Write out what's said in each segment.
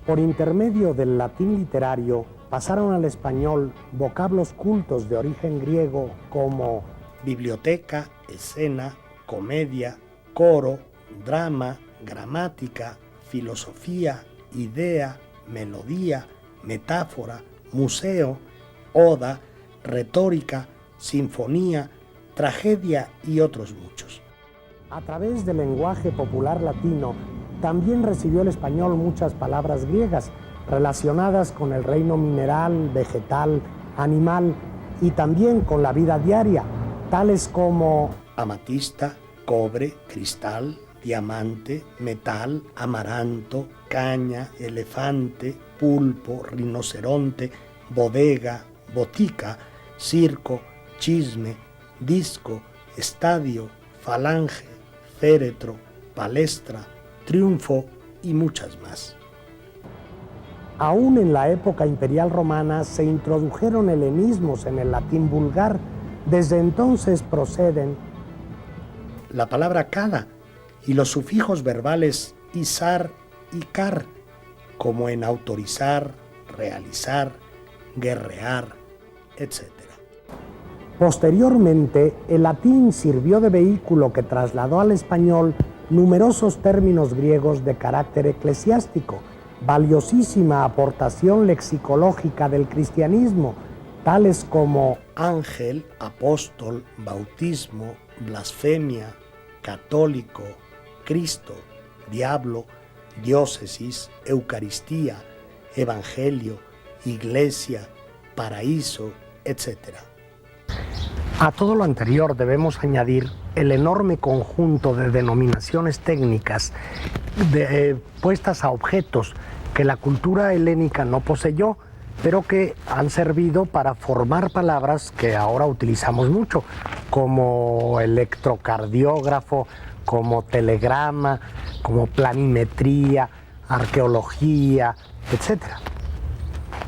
Por intermedio del latín literario, pasaron al español vocablos cultos de origen griego como biblioteca, escena, comedia, coro, drama, gramática, filosofía, idea, melodía, metáfora, museo, oda, retórica, sinfonía, tragedia y otros muchos. A través del lenguaje popular latino, también recibió el español muchas palabras griegas relacionadas con el reino mineral, vegetal, animal y también con la vida diaria, tales como amatista, cobre, cristal, diamante, metal, amaranto, caña, elefante, pulpo, rinoceronte, bodega, botica, circo, chisme, disco, estadio, falange, féretro, palestra, triunfo y muchas más. Aún en la época imperial romana se introdujeron helenismos en el latín vulgar. Desde entonces proceden la palabra cada y los sufijos verbales izar y car, como en autorizar, realizar, guerrear, etc. Posteriormente, el latín sirvió de vehículo que trasladó al español numerosos términos griegos de carácter eclesiástico, valiosísima aportación lexicológica del cristianismo, tales como ángel, apóstol, bautismo, blasfemia, católico, Cristo, diablo, diócesis, Eucaristía, evangelio, iglesia, paraíso, etc. A todo lo anterior debemos añadir el enorme conjunto de denominaciones técnicas puestas a objetos que la cultura helénica no poseyó, pero que han servido para formar palabras que ahora utilizamos mucho, como electrocardiógrafo, como telegrama, como planimetría, arqueología, etc.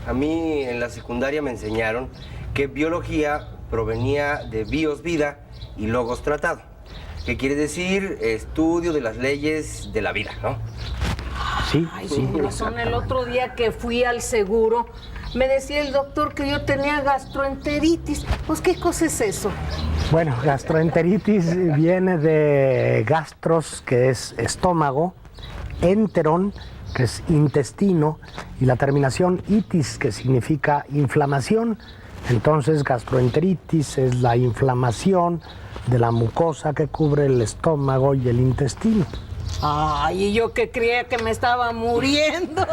A mí en la secundaria me enseñaron que biología provenía de bios, vida, y logos, tratado, que quiere decir estudio de las leyes de la vida, ¿no? Sí, ay, sí. Con razón, el otro día que fui al seguro, me decía el doctor que yo tenía gastroenteritis. Pues, ¿qué cosa es eso? Bueno, gastroenteritis viene de gastros, que es estómago, enteron, que es intestino, y la terminación itis, que significa inflamación. Entonces, gastroenteritis es la inflamación de la mucosa que cubre el estómago y el intestino. Ay, y yo que creía que me estaba muriendo.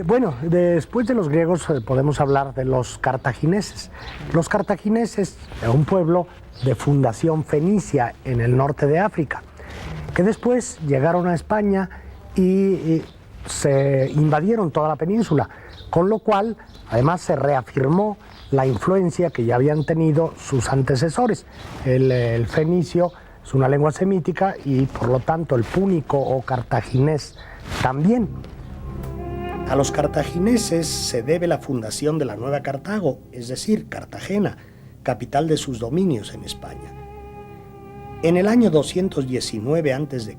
Bueno, después de los griegos podemos hablar de los cartagineses. Los cartagineses, un pueblo de fundación fenicia en el norte de África, que después llegaron a España y se invadieron toda la península, con lo cual además se reafirmó la influencia que ya habían tenido sus antecesores. El fenicio es una lengua semítica y por lo tanto el púnico o cartaginés también. A los cartagineses se debe la fundación de la Nueva Cartago, es decir, Cartagena, capital de sus dominios en España. En el año 219 a.C.,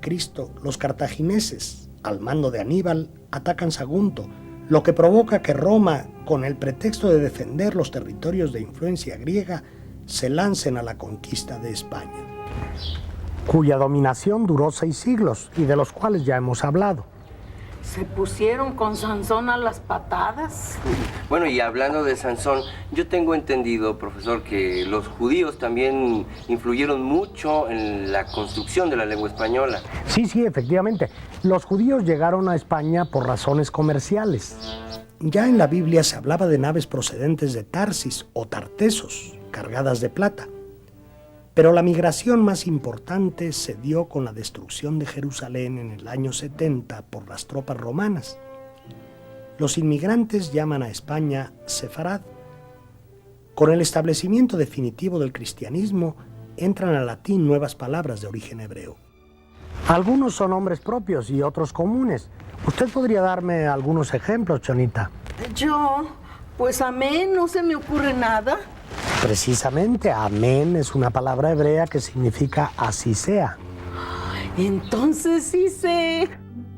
los cartagineses, al mando de Aníbal, atacan Sagunto, lo que provoca que Roma, con el pretexto de defender los territorios de influencia griega, se lancen a la conquista de España, cuya dominación duró 6 siglos y de los cuales ya hemos hablado. ¿Se pusieron con Sansón a las patadas? Bueno, y hablando de Sansón, yo tengo entendido, profesor, que los judíos también influyeron mucho en la construcción de la lengua española. Sí, efectivamente. Los judíos llegaron a España por razones comerciales. Ya en la Biblia se hablaba de naves procedentes de Tarsis o Tartesos, cargadas de plata. Pero la migración más importante se dio con la destrucción de Jerusalén en el año 70 por las tropas romanas. Los inmigrantes llaman a España Sefarad. Con el establecimiento definitivo del cristianismo, entran al latín nuevas palabras de origen hebreo. Algunos son nombres propios y otros comunes. ¿Usted podría darme algunos ejemplos, Chonita? Pues a mí no se me ocurre nada. Precisamente, amén es una palabra hebrea que significa así sea. Entonces sí sé.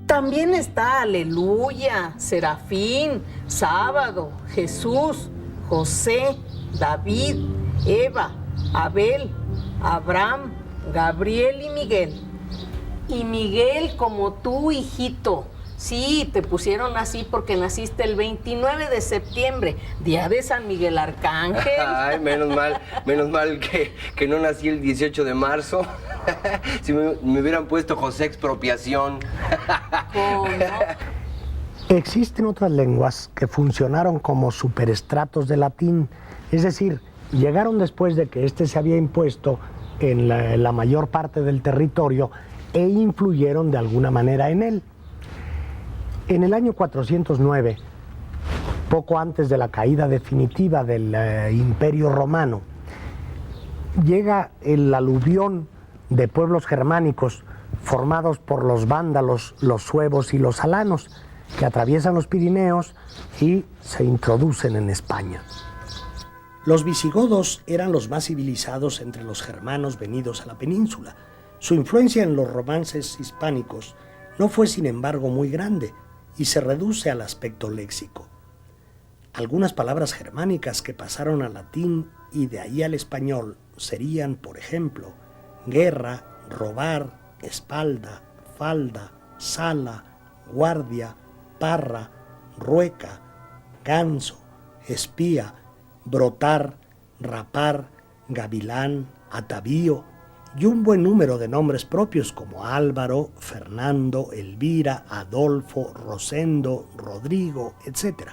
También está aleluya, serafín, sábado, Jesús, José, David, Eva, Abel, Abraham, Gabriel y Miguel. Y Miguel como tú, hijito. Sí, te pusieron así porque naciste el 29 de septiembre, día de San Miguel Arcángel. Ay, menos mal que no nací el 18 de marzo. Si me hubieran puesto José Expropiación. ¿Cómo? Existen otras lenguas que funcionaron como superestratos de latín, es decir, llegaron después de que éste se había impuesto en la mayor parte del territorio e influyeron de alguna manera en él. En el año 409, poco antes de la caída definitiva del Imperio Romano, llega el aluvión de pueblos germánicos formados por los vándalos, los suevos y los alanos, que atraviesan los Pirineos y se introducen en España. Los visigodos eran los más civilizados entre los germanos venidos a la península. Su influencia en los romances hispánicos no fue, sin embargo, muy grande y se reduce al aspecto léxico. Algunas palabras germánicas que pasaron al latín y de ahí al español serían, por ejemplo, guerra, robar, espalda, falda, sala, guardia, parra, rueca, ganso, espía, brotar, rapar, gavilán, atavío y un buen número de nombres propios como Álvaro, Fernando, Elvira, Adolfo, Rosendo, Rodrigo, etc.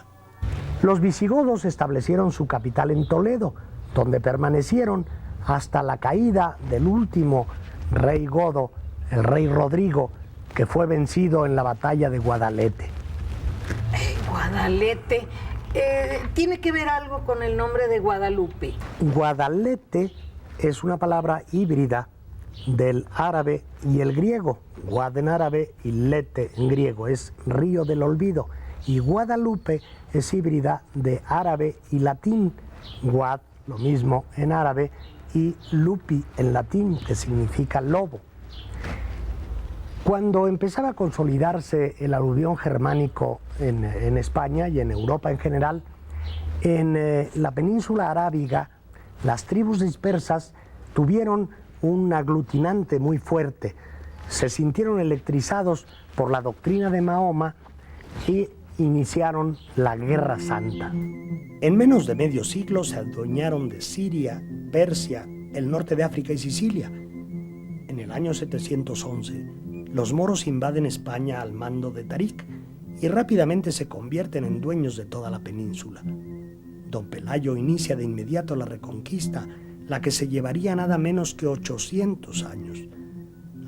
Los visigodos establecieron su capital en Toledo, donde permanecieron hasta la caída del último rey godo, el rey Rodrigo, que fue vencido en la batalla de Guadalete. Guadalete, ¿tiene que ver algo con el nombre de Guadalupe? Guadalete es una palabra híbrida del árabe y el griego. Guad en árabe y lete en griego, es río del olvido. Y Guadalupe es híbrida de árabe y latín. Guad, lo mismo en árabe, y lupi en latín, que significa lobo. Cuando empezaba a consolidarse el aluvión germánico en España y en Europa en general, en la península arábiga, las tribus dispersas tuvieron un aglutinante muy fuerte. Se sintieron electrizados por la doctrina de Mahoma y iniciaron la Guerra Santa. En menos de medio siglo se adueñaron de Siria, Persia, el norte de África y Sicilia. En el año 711, los moros invaden España al mando de Tarik y rápidamente se convierten en dueños de toda la península. Don Pelayo inicia de inmediato la reconquista, la que se llevaría nada menos que 800 años.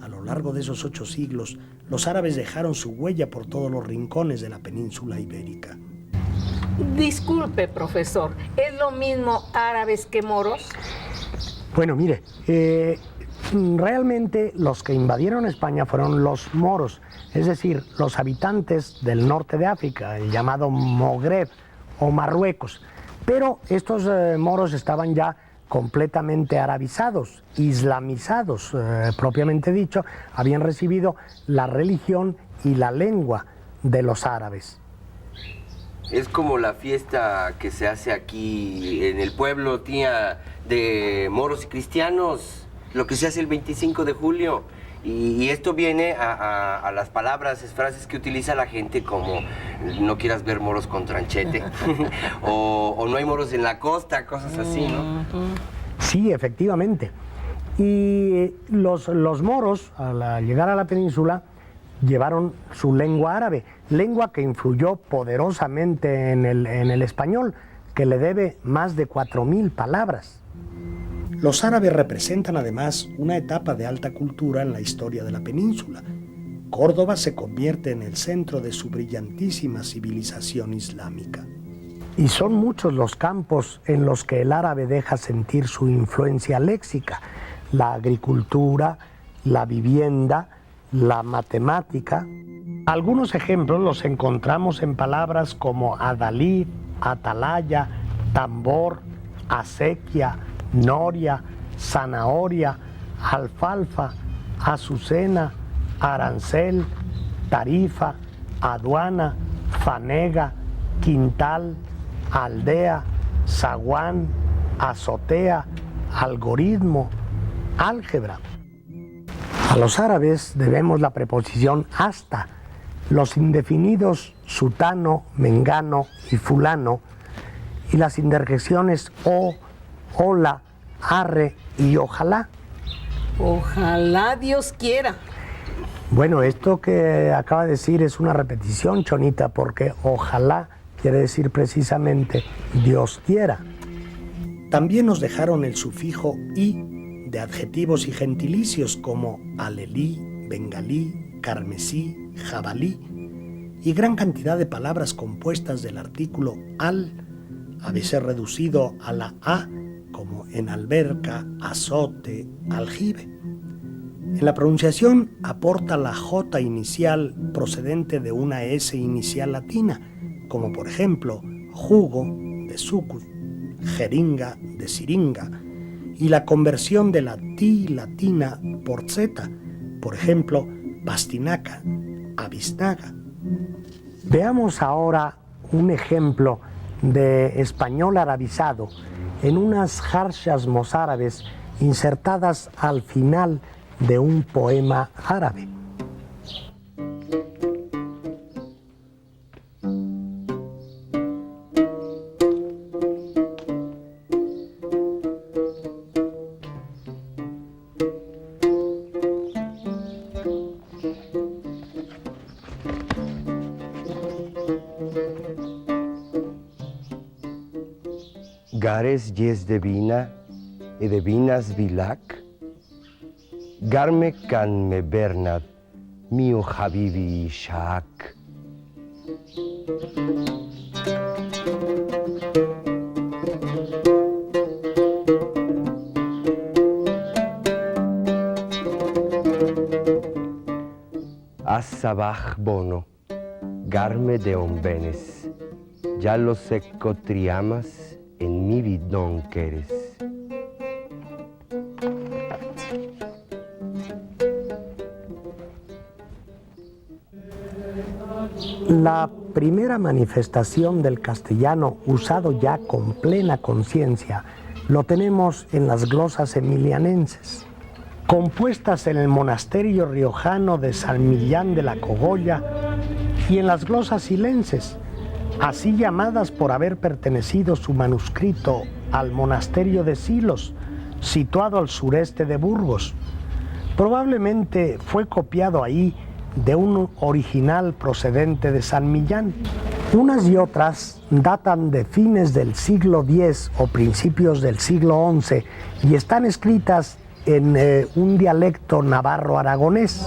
A lo largo de esos 8 siglos, los árabes dejaron su huella por todos los rincones de la península ibérica. Disculpe, profesor, ¿es lo mismo árabes que moros? Bueno, mire, realmente los que invadieron España fueron los moros, es decir, los habitantes del norte de África, el llamado Magreb o Marruecos. Pero estos moros estaban ya completamente arabizados, islamizados, propiamente dicho, habían recibido la religión y la lengua de los árabes. Es como la fiesta que se hace aquí en el pueblo, tía, de moros y cristianos, lo que se hace el 25 de julio. Y esto viene a las palabras, frases que utiliza la gente como no quieras ver moros con tranchete o no hay moros en la costa, cosas así, ¿no? Sí, efectivamente. Y los moros, al llegar a la península, llevaron su lengua árabe, lengua que influyó poderosamente en el español, que le debe más de 4.000 palabras. Los árabes representan además una etapa de alta cultura en la historia de la península. Córdoba se convierte en el centro de su brillantísima civilización islámica. Y son muchos los campos en los que el árabe deja sentir su influencia léxica: la agricultura, la vivienda, la matemática. Algunos ejemplos los encontramos en palabras como adalid, atalaya, tambor, acequia, noria, zanahoria, alfalfa, azucena, arancel, tarifa, aduana, fanega, quintal, aldea, zaguán, azotea, algoritmo, álgebra. A los árabes debemos la preposición hasta, los indefinidos sutano, mengano y fulano, y las interjecciones o, hola, arre y ojalá. Ojalá Dios quiera. Bueno, esto que acaba de decir es una repetición, Chonita, porque ojalá quiere decir precisamente Dios quiera. También nos dejaron el sufijo y de adjetivos y gentilicios como alelí, bengalí, carmesí, jabalí y gran cantidad de palabras compuestas del artículo al, a veces reducido a la a, como en alberca, azote, aljibe. En la pronunciación aporta la J inicial procedente de una S inicial latina, como por ejemplo jugo de sucus, jeringa de siringa, y la conversión de la T latina por Z, por ejemplo pastinaca, abiznaga. Veamos ahora un ejemplo de español arabizado en unas jarshas mozárabes insertadas al final de un poema árabe. Gares yes de vina e de vinas vilak, garme can me bernad, mio habibi shaak. Asabach bono, garme de ombenes, ya lo secco triamas, en mi bidón queres. La primera manifestación del castellano usado ya con plena conciencia lo tenemos en las glosas emilianenses, compuestas en el monasterio riojano de San Millán de la Cogolla, y en las glosas silenses, así llamadas por haber pertenecido su manuscrito al monasterio de Silos, situado al sureste de Burgos. Probablemente fue copiado ahí de un original procedente de San Millán. Unas y otras datan de fines del siglo X o principios del siglo XI y están escritas en un dialecto navarro-aragonés.